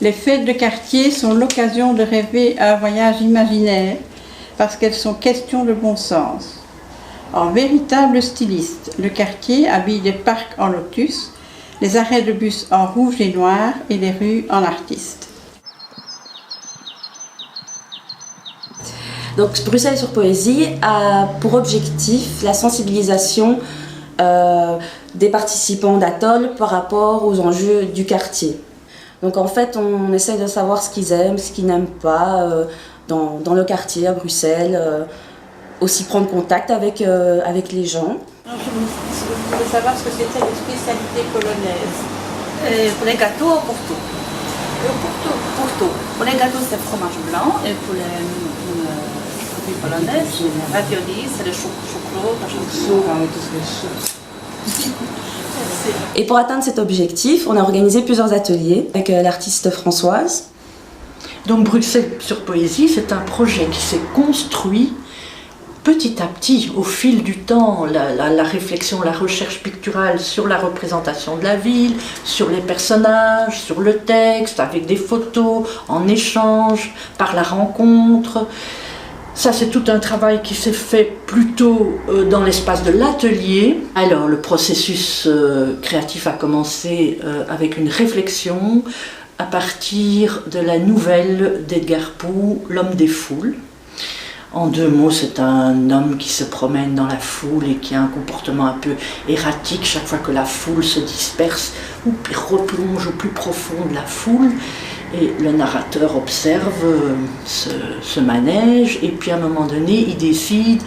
Les fêtes de quartier sont l'occasion de rêver à un voyage imaginaire parce qu'elles sont questions de bon sens. En véritable styliste, le quartier habille des parcs en lotus, les arrêts de bus en rouge et noir et les rues en artistes. Donc Bruxelles sur Poésie a pour objectif la sensibilisation des participants d'Atoll par rapport aux enjeux du quartier. Donc en fait, on essaye de savoir ce qu'ils aiment, ce qu'ils n'aiment pas dans le quartier à Bruxelles, aussi prendre contact avec les gens. Je voulais savoir ce que c'était les spécialités polonaises. Pour les gâteaux, au Porto. Porto. Pour les gâteaux, c'est fromage blanc et pour les produits polonaises, ravioli, c'est le chocolat. Et pour atteindre cet objectif, on a organisé plusieurs ateliers avec l'artiste Françoise. Donc Bruxelles sur Poésie, c'est un projet qui s'est construit petit à petit, au fil du temps, la réflexion, la recherche picturale sur la représentation de la ville, sur les personnages, sur le texte, avec des photos, en échange, par la rencontre. Ça, c'est tout un travail qui s'est fait plutôt dans l'espace de l'atelier. Alors, le processus créatif a commencé avec une réflexion à partir de la nouvelle d'Edgar Poe, L'homme des foules. En 2 mots, c'est un homme qui se promène dans la foule et qui a un comportement un peu erratique chaque fois que la foule se disperse ou replonge au plus profond de la foule. Et le narrateur observe ce manège et puis à un moment donné, il décide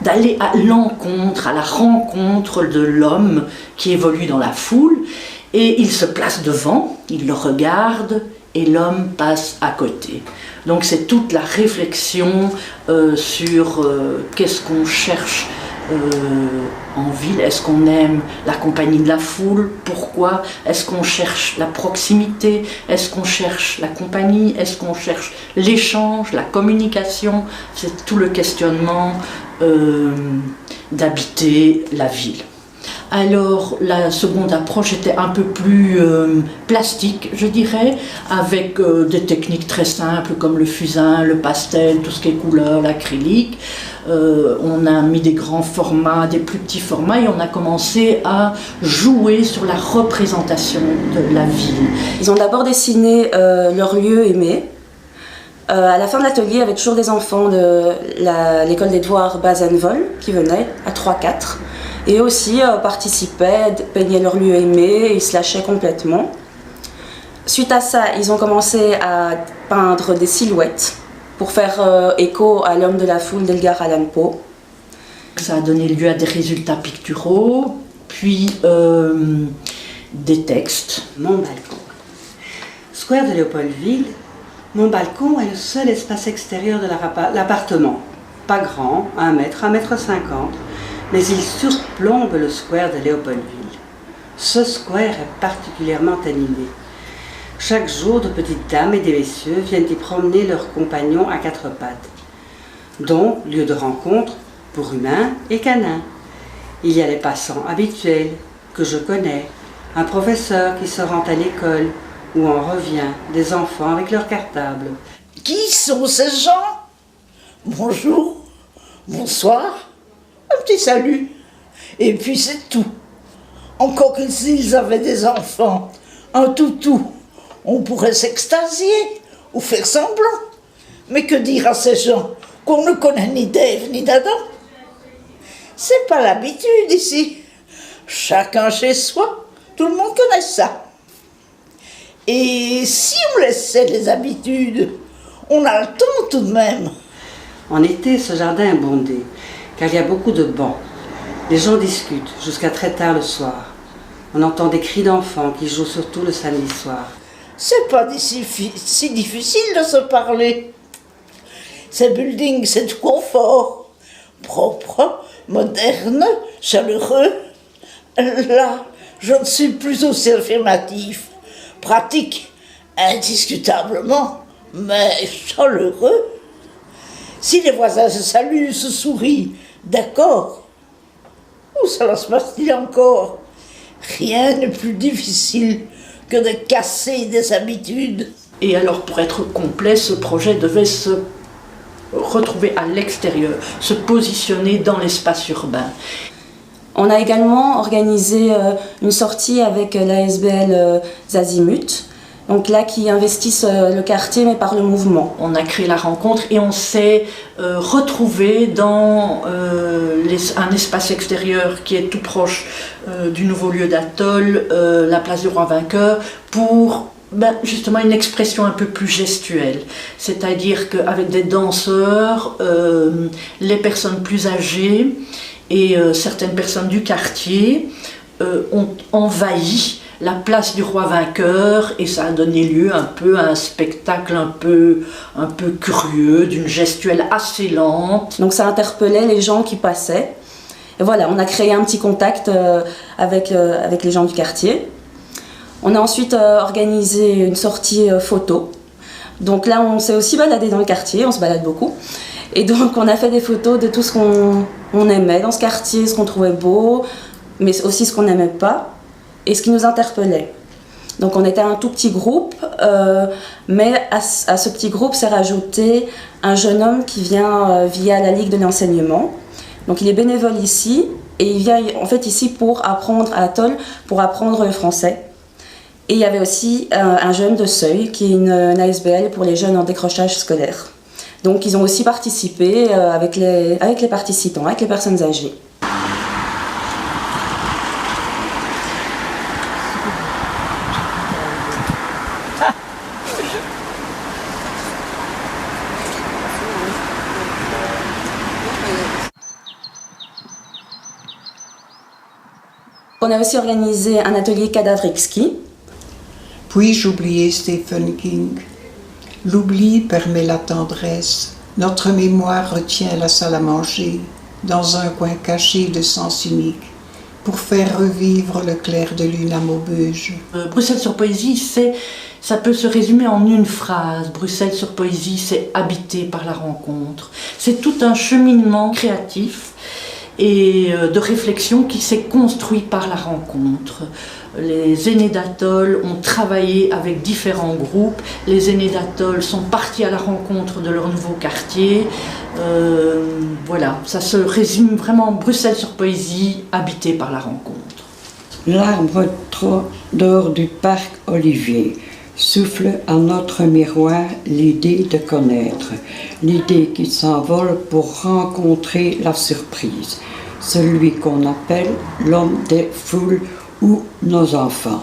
d'aller à la rencontre de l'homme qui évolue dans la foule et il se place devant, il le regarde et l'homme passe à côté. Donc c'est toute la réflexion sur qu'est-ce qu'on cherche en ville. Est-ce qu'on aime la compagnie de la foule? Pourquoi? Est-ce qu'on cherche la proximité? Est-ce qu'on cherche la compagnie? Est-ce qu'on cherche l'échange, la communication? C'est tout le questionnement d'habiter la ville. Alors la seconde approche était un peu plus plastique, je dirais, avec des techniques très simples comme le fusain, le pastel, tout ce qui est couleur, l'acrylique. On a mis des grands formats, des plus petits formats et on a commencé à jouer sur la représentation de la ville. Ils ont d'abord dessiné leur lieu aimé. À la fin de l'atelier, il y avait toujours des enfants de l'école des devoirs Bazenvol qui venaient à 3-4. Et aussi participaient, peignaient leur lieu aimé, ils se lâchaient complètement. Suite à ça, ils ont commencé à peindre des silhouettes pour faire écho à L'homme de la foule d'Edgar Allan Poe. Ça a donné lieu à des résultats picturaux, puis des textes. Mon balcon. Square de Léopoldville, mon balcon est le seul espace extérieur de l'appartement. Pas grand, 1 mètre, 1,50 m, mais il surplombe le square de Léopoldville. Ce square est particulièrement animé. Chaque jour, de petites dames et des messieurs viennent y promener leurs compagnons à 4 pattes, dont lieu de rencontre pour humains et canins. Il y a les passants habituels que je connais, un professeur qui se rend à l'école ou en revient, des enfants avec leur cartable. Qui sont ces gens? Bonjour, bonsoir, un petit salut, et puis c'est tout. Encore que s'ils avaient des enfants, un toutou, on pourrait s'extasier ou faire semblant. Mais que dire à ces gens qu'on ne connaît ni d'Ève ni d'Adam? C'est pas l'habitude ici. Chacun chez soi, tout le monde connaît ça. Et si on laissait les habitudes, on a le temps tout de même. En été, ce jardin est bondé, car il y a beaucoup de bancs. Les gens discutent jusqu'à très tard le soir. On entend des cris d'enfants qui jouent surtout le samedi soir. C'est pas si difficile de se parler. Ces buildings, c'est du confort. Propre, moderne, chaleureux. Là, je ne suis plus aussi affirmatif. Pratique, indiscutablement, mais chaleureux. Si les voisins se saluent, se sourient, d'accord. Où cela se passe-t-il encore? Rien n'est plus difficile que de casser des habitudes. Et alors, pour être complet, ce projet devait se retrouver à l'extérieur, se positionner dans l'espace urbain. On a également organisé une sortie avec l'ASBL Zazimut, donc là qui investissent le quartier mais par le mouvement. On a créé la rencontre et on s'est retrouvé dans un espace extérieur qui est tout proche du nouveau lieu d'Atoll, la place du Roi Vainqueur, pour justement une expression un peu plus gestuelle. C'est-à-dire qu'avec des danseurs, les personnes plus âgées et certaines personnes du quartier ont envahi la place du Roi Vainqueur et ça a donné lieu un peu à un spectacle un peu curieux, d'une gestuelle assez lente. Donc ça interpellait les gens qui passaient. Et voilà, on a créé un petit contact avec les gens du quartier. On a ensuite organisé une sortie photo. Donc là, on s'est aussi baladé dans le quartier, on se balade beaucoup. Et donc on a fait des photos de tout ce qu'on aimait dans ce quartier, ce qu'on trouvait beau, mais aussi ce qu'on n'aimait pas. Et ce qui nous interpellait. Donc on était un tout petit groupe, mais à ce petit groupe s'est rajouté un jeune homme qui vient via la Ligue de l'enseignement. Donc il est bénévole ici, et il vient en fait ici pour apprendre à Atoll, pour apprendre le français. Et il y avait aussi un jeune de Seuil, qui est une ASBL pour les jeunes en décrochage scolaire. Donc ils ont aussi participé avec les participants, avec les personnes âgées. On a aussi organisé un atelier cadavre exquis. Puis-je oublier Stephen King? L'oubli permet la tendresse. Notre mémoire retient la salle à manger, dans un coin caché de sens unique, pour faire revivre le clair de lune à Maubeuge. Bruxelles sur Poésie, ça peut se résumer en une phrase. Bruxelles sur Poésie, c'est habité par la rencontre. C'est tout un cheminement créatif et de réflexion qui s'est construit par la rencontre. Les aînés d'Atoll ont travaillé avec différents groupes. Les aînés d'Atoll sont partis à la rencontre de leur nouveau quartier. Voilà, ça se résume vraiment Bruxelles sur Poésie, habité par la rencontre. L'arbre d'or du parc Olivier souffle à notre miroir l'idée de connaître, l'idée qui s'envole pour rencontrer la surprise, celui qu'on appelle l'homme des foules ou nos enfants.